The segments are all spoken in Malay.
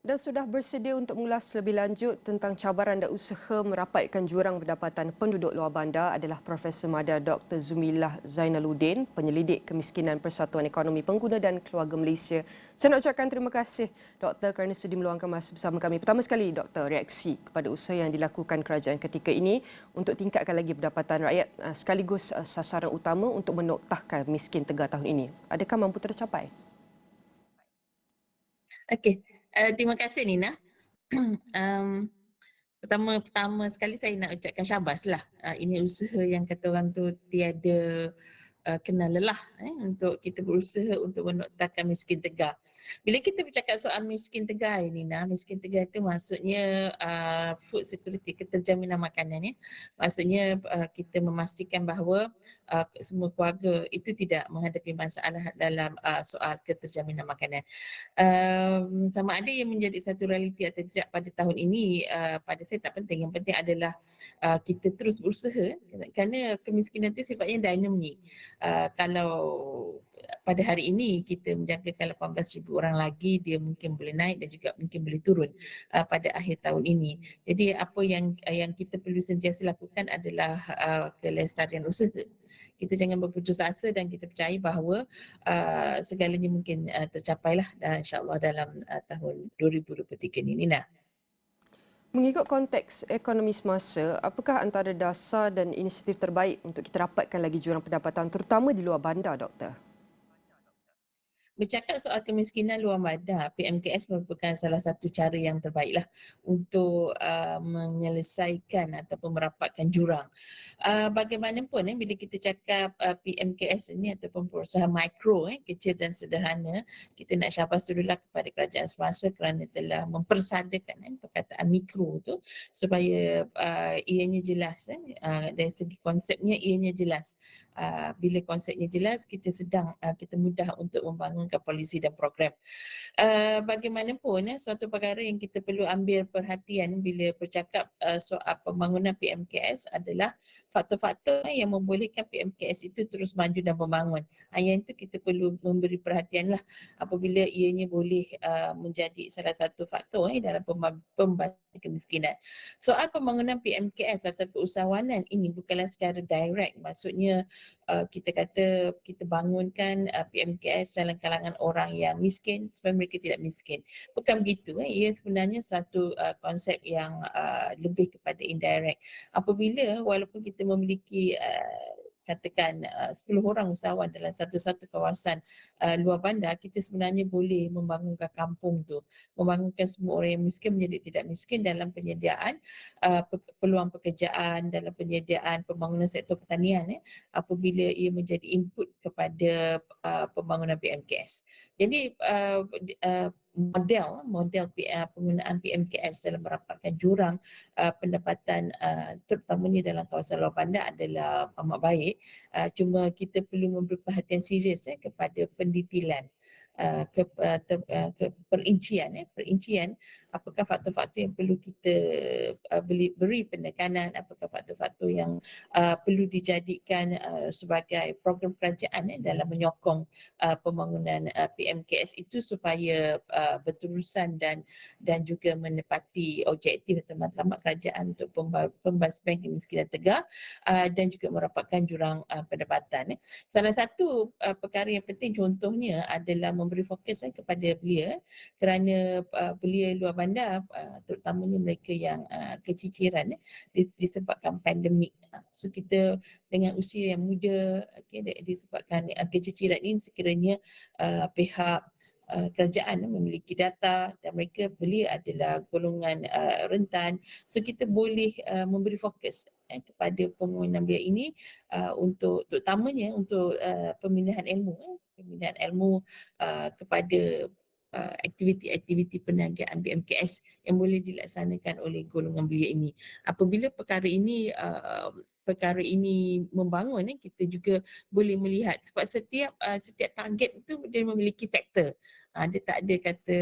Dan sudah bersedia untuk mengulas lebih lanjut tentang cabaran dan usaha merapatkan jurang pendapatan penduduk luar bandar adalah Profesor Madar Dr. Zumilah Zainaluddin, penyelidik kemiskinan Persatuan Ekonomi Pengguna dan Keluarga Malaysia. Saya nak ucapkan terima kasih Doktor kerana sudi meluangkan masa bersama kami. Pertama sekali Doktor, reaksi kepada usaha yang dilakukan kerajaan ketika ini untuk tingkatkan lagi pendapatan rakyat sekaligus sasaran utama untuk menoktahkan miskin Tegar tahun ini. Adakah mampu tercapai? Okey, terima kasih Nina. um, pertama sekali saya nak ucapkan syabaslah. Ini usaha yang kata orang tu tiada kena lelah untuk kita berusaha untuk menoktahkan miskin tegar. Bila kita bercakap soal miskin tegar ini, miskin tegar itu maksudnya food security, keterjaminan makanan ya. Maksudnya kita memastikan bahawa semua keluarga itu tidak menghadapi masalah dalam soal keterjaminan makanan. Sama ada ia menjadi satu realiti atau tidak pada tahun ini, pada saya tak penting. Yang penting adalah kita terus berusaha kerana kemiskinan itu sifatnya dinamik. Kalau pada hari ini kita menjangkakan 18,000 orang lagi, dia mungkin boleh naik dan juga mungkin boleh turun pada akhir tahun ini. Jadi apa yang kita perlu sentiasa lakukan adalah kelestarian usaha. Kita jangan berputus asa dan kita percaya bahawa segalanya mungkin tercapailah insya-Allah dalam tahun 2023 ini Nina. Mengikut konteks ekonomi semasa, apakah antara dasar dan inisiatif terbaik untuk kita rapatkan lagi jurang pendapatan terutama di luar bandar, Doktor? Bercakap soal kemiskinan luar bandar, PMKS merupakan salah satu cara yang terbaiklah untuk menyelesaikan ataupun merapatkan jurang. Bagaimanapun bila kita cakap PMKS ini ataupun perusahaan mikro kecil dan sederhana, kita nak syabas dululah kepada kerajaan semasa kerana telah mempersadakan perkataan mikro tu supaya ianya jelas dari segi konsepnya ianya jelas. Bila konsepnya jelas, kita mudah untuk membangunkan polisi dan program. Bagaimanapun suatu perkara yang kita perlu ambil perhatian bila bercakap soal pembangunan PMKS adalah faktor-faktor yang membolehkan PMKS itu terus maju dan membangun. Yang itu kita perlu memberi perhatianlah apabila ianya boleh menjadi salah satu faktor dalam pembangkitan kemiskinan. Soal pembangunan PMKS atau keusahawanan ini bukanlah secara direct, maksudnya kita kata kita bangunkan PMKS dalam kalangan orang yang miskin supaya mereka tidak miskin. Bukan begitu. Ia sebenarnya satu konsep yang lebih kepada indirect. Apabila walaupun kita memiliki katakan 10 orang usahawan dalam satu-satu kawasan luar bandar, kita sebenarnya boleh membangunkan kampung tu, membangunkan semua orang yang miskin menjadi tidak miskin dalam penyediaan peluang pekerjaan, dalam penyediaan pembangunan sektor pertanian apabila ia menjadi input kepada pembangunan PMKS. Jadi model penggunaan PMKS dalam merapatkan jurang pendapatan terutamanya dalam kawasan luar bandar adalah amat baik. Cuma kita perlu memberi perhatian serius kepada pendetailan ke perincian apakah faktor-faktor yang perlu kita beri penekanan, apakah faktor-faktor yang perlu dijadikan sebagai program kerajaan dalam menyokong pembangunan PMKS itu supaya berterusan dan juga menepati objektif atau matlamat kerajaan untuk pembasmian kemiskinan tegar dan juga merapatkan jurang pendapatan. Salah satu perkara yang penting contohnya adalah memberi fokus kepada belia kerana belia luar bandar terutamanya mereka yang keciciran disebabkan pandemik. So kita dengan usia yang muda disebabkan keciciran ini sekiranya pihak kerajaan memiliki data dan mereka belia adalah golongan rentan. So kita boleh memberi fokus kepada pembangunan belia ini untuk terutamanya untuk pembinaan ilmu kepada aktiviti-aktiviti perniagaan BMKS yang boleh dilaksanakan oleh golongan belia ini. Apabila perkara ini membangun, kita juga boleh melihat sebab setiap target itu dia memiliki sektor. Dia tak ada kata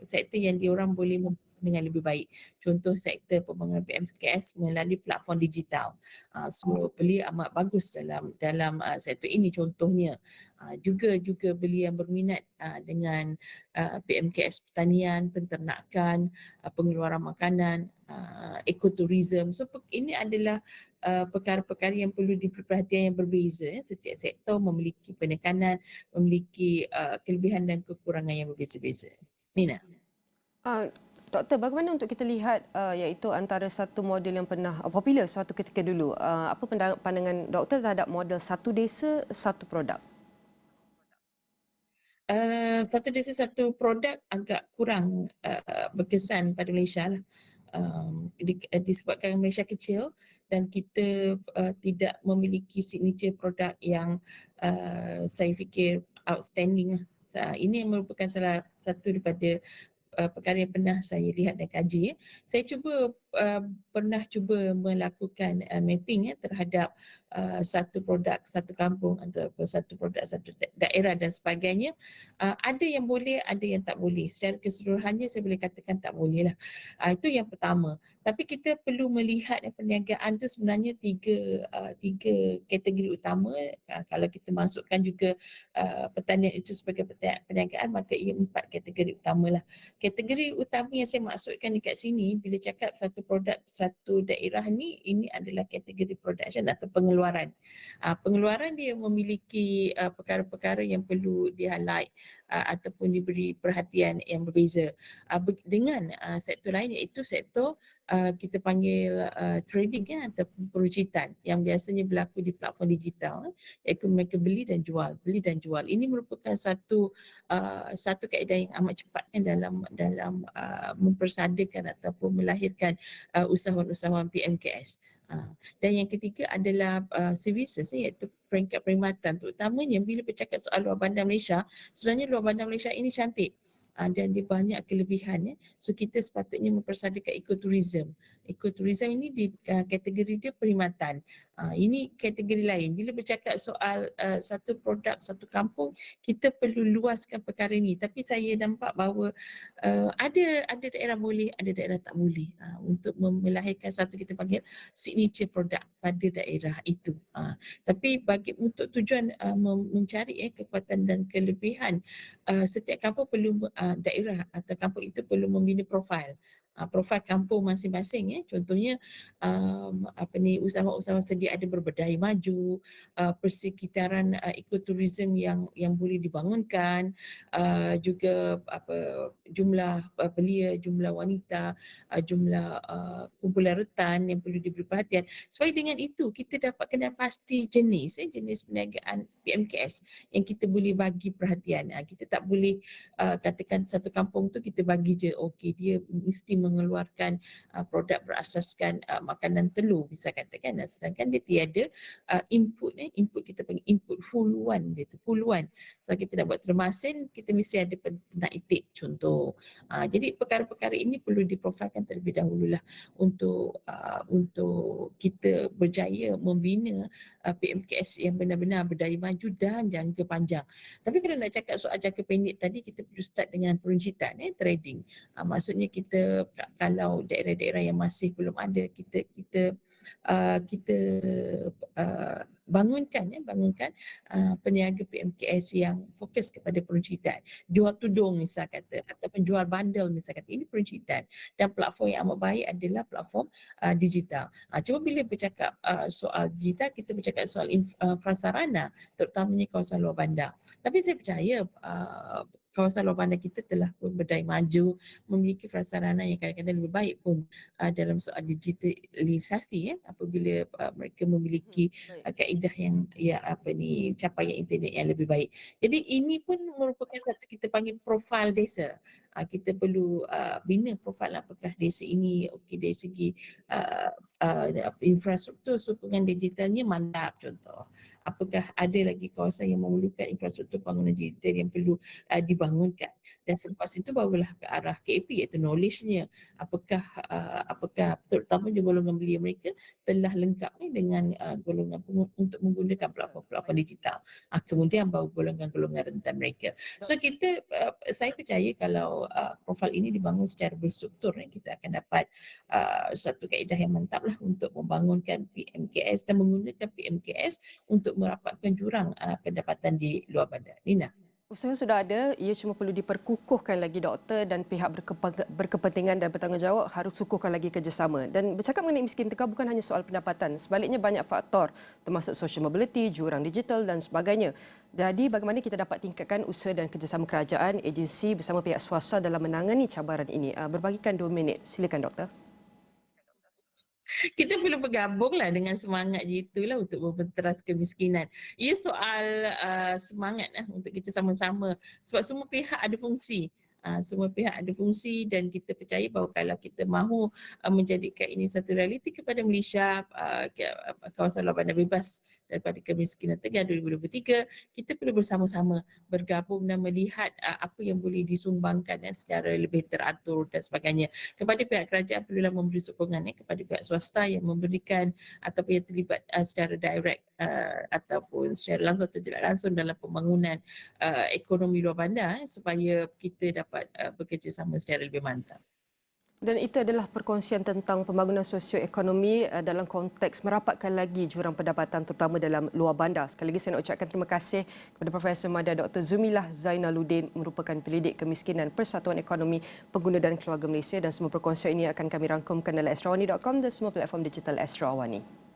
sektor yang diorang boleh dengan lebih baik. Contoh sektor pembangunan PMKS melalui platform digital. So belia amat bagus dalam sektor ini contohnya. Juga belia yang berminat dengan PMKS pertanian, penternakan, pengeluaran makanan, ekoturism. So ini adalah perkara-perkara yang perlu diperhatikan yang berbeza. Setiap sektor memiliki penekanan, memiliki kelebihan dan kekurangan yang berbeza-beza. Nina. Doktor, bagaimana untuk kita lihat iaitu antara satu model yang pernah popular suatu ketika dulu. Apa pandangan doktor terhadap model satu desa, satu produk? Satu desa satu produk agak kurang berkesan pada Malaysia lah. Disebabkan Malaysia kecil dan kita tidak memiliki signature produk yang saya fikir outstanding lah. Ini merupakan salah satu daripada perkara yang pernah saya lihat dan kaji. Saya pernah cuba melakukan mapping terhadap satu produk satu kampung atau satu produk satu daerah dan sebagainya. Ada yang boleh, ada yang tak boleh. Secara keseluruhannya saya boleh katakan tak boleh lah. Itu yang pertama. Tapi kita perlu melihat perniagaan tu sebenarnya tiga kategori utama. Kalau kita masukkan juga pertanian itu sebagai perniagaan, maka ia 4 kategori utama lah. Kategori utama yang saya maksudkan dekat sini bila cakap satu produk satu daerah ni, ini adalah kategori production atau pengeluaran. Pengeluaran dia memiliki perkara-perkara yang perlu di-highlight ataupun diberi perhatian yang berbeza dengan sektor lain, iaitu sektor kita panggil trading atau peruncitan yang biasanya berlaku di platform digital, iaitu mereka beli dan jual. Ini merupakan satu kaedah yang amat cepat dalam mempersadakan ataupun melahirkan usahawan-usahawan PMKS. Dan yang ketiga adalah services, iaitu peringkat perkhidmatan, terutamanya bila bercakap soal luar bandar Malaysia. Sebenarnya luar bandar Malaysia ini cantik dan dia banyak kelebihan. So kita sepatutnya mempersadakan ekoturism. Ekoturism ini di kategori dia perkhidmatan. Ini kategori lain. Bila bercakap soal satu produk satu kampung, kita perlu luaskan perkara ini. Tapi saya nampak bahawa ada daerah boleh, ada daerah tak boleh untuk melahirkan satu kita panggil signature produk pada daerah itu. Tapi untuk tujuan mencari kekuatan dan kelebihan, setiap kampung perlu daerah atau kampung itu perlu membina profil kampung masing-masing. Contohnya usahawan-usahawan sedia ada berberdaya maju, persekitaran ekoturism yang boleh dibangunkan, juga jumlah belia, jumlah wanita, jumlah kumpulan retan yang perlu diberi perhatian. Supaya dengan itu kita dapat kenal pasti jenis perniagaan PMKS yang kita boleh bagi perhatian. Kita tak boleh katakan satu kampung tu kita bagi je, okey dia mesti mengeluarkan produk berasaskan makanan telur bisa katakan, sedangkan dia tiada input kita panggil input huluan dia tu, huluan. So kita nak buat termasin, kita mesti ada peternak itik contoh. Jadi perkara-perkara ini perlu diprofilkan terlebih dahululah untuk kita berjaya membina PMKS yang benar-benar berdaya maju dan jangka panjang. Tapi kalau nak cakap soal jangka pendek tadi, kita perlu start dengan peruncitan, trading. Maksudnya kita kalau daerah-daerah yang masih belum ada, kita bangunkan peniaga PMKS yang fokus kepada peruncitan. Jual tudung misal kata, ataupun jual bandel misal kata, ini peruncitan. Dan platform yang amat baik adalah platform digital. Cuma bila bercakap soal digital, kita bercakap soal prasarana, terutamanya kawasan luar bandar. Tapi saya percaya kawasan luar bandar kita telah pun berdaya maju, memiliki prasarana yang kadang-kadang lebih baik pun dalam soal digitalisasi apabila mereka memiliki kaedah yang capaian internet yang lebih baik. Jadi ini pun merupakan satu kita panggil profil desa. Kita perlu bina profil apakah desa ini okey dari segi infrastruktur sokongan digitalnya mantap contoh. Apakah ada lagi kawasan yang memerlukan infrastruktur bangunan digital yang perlu dibangunkan, dan selepas itu barulah ke arah KAP iaitu knowledge-nya. Apakah terutama di golongan belia mereka telah lengkap dengan golongan untuk menggunakan platform-platform digital. Kemudian baru golongan-golongan rentan mereka. So kita saya percaya kalau profil ini dibangun secara berstruktur, kita akan dapat satu kaedah yang mantap lah untuk membangunkan PMKS dan menggunakan PMKS untuk merapatkan jurang pendapatan di luar bandar. Nina. Usaha sudah ada, ia cuma perlu diperkukuhkan lagi doktor dan pihak berkepentingan dan bertanggungjawab harus kukuhkan lagi kerjasama. Dan bercakap mengenai miskin teka bukan hanya soal pendapatan, sebaliknya banyak faktor termasuk social mobility, jurang digital dan sebagainya. Jadi bagaimana kita dapat tingkatkan usaha dan kerjasama kerajaan, agensi bersama pihak swasta dalam menangani cabaran ini? Berbagikan 2 minit. Silakan doktor. Kita perlu bergabunglah dengan semangat itulah untuk membenteras kemiskinan. Ia soal semangat untuk kita sama-sama sebab semua pihak ada fungsi. Semua pihak ada fungsi dan kita percaya bahawa kalau kita mahu menjadikan ini satu realiti kepada Malaysia, kawasan luar bandar bebas daripada kemiskinan Tegar 2023, kita perlu bersama-sama bergabung dan melihat apa yang boleh disumbangkan secara lebih teratur dan sebagainya. Kepada pihak kerajaan perlulah memberi sokongan kepada pihak swasta yang memberikan ataupun yang terlibat secara direct ataupun secara langsung atau tidak langsung dalam pembangunan ekonomi luar bandar supaya kita dapat bekerjasama secara lebih mantap. Dan itu adalah perkongsian tentang pembangunan sosioekonomi dalam konteks merapatkan lagi jurang pendapatan terutama dalam luar bandar. Sekali lagi saya nak ucapkan terima kasih kepada Profesor Madya Dr. Zumilah Zainaluddin merupakan pelidik kemiskinan Persatuan Ekonomi Pengguna dan Keluarga Malaysia dan semua perkongsian ini akan kami rangkumkan dalam astrawani.com dan semua platform digital Astro Awani.